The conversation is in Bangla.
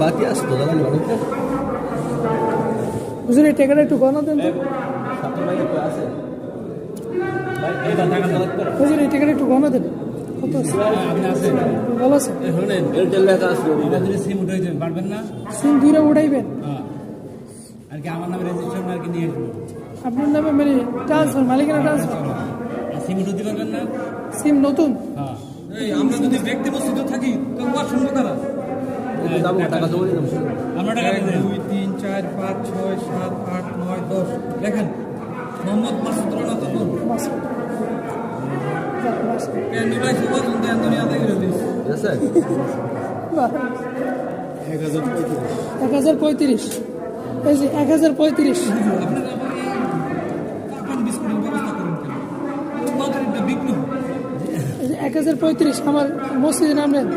বাকি আসতো জানানি অনেকটা হুজুর এই টাকাটা একটু গণনা দেন তো হুজুর এই টাকাটা একটু গণনা দেন কত আছে ভালো আছে এয়ারটেল লেখা আসলো সিম উঠাই দেবেন পারবেন না সিম দুইটা উঠাইবেন আর কি আমার নামে রেজিস্ট্রেশন আর কি নিয়ে আসবো আপনার নামে মানে ট্রান্সফার মালিকানা ট্রান্সফার আর সিম উঠাতে পারবেন না সিম নতুন হ্যাঁ আমরা যদি ব্যক্তি বস্তুত থাকি তো ওয়া শুনবো কারা দাম টাকা জমা দিলাম আমরা টাকা 2 3 4 5 6 7 8 9 10 দেখেন মোহাম্মদ মাসুদ রানা তখন নিবাই সুবাস উন্নয়ন দুনিয়া থেকে রিলিজ স্যার 1035 এই যে 1035 আপনারা কাপন বিস্কুটের ব্যবস্থা করুন কেন মাত্র একটা বিক্রি 1035 আমার মসজিদের নাম নেন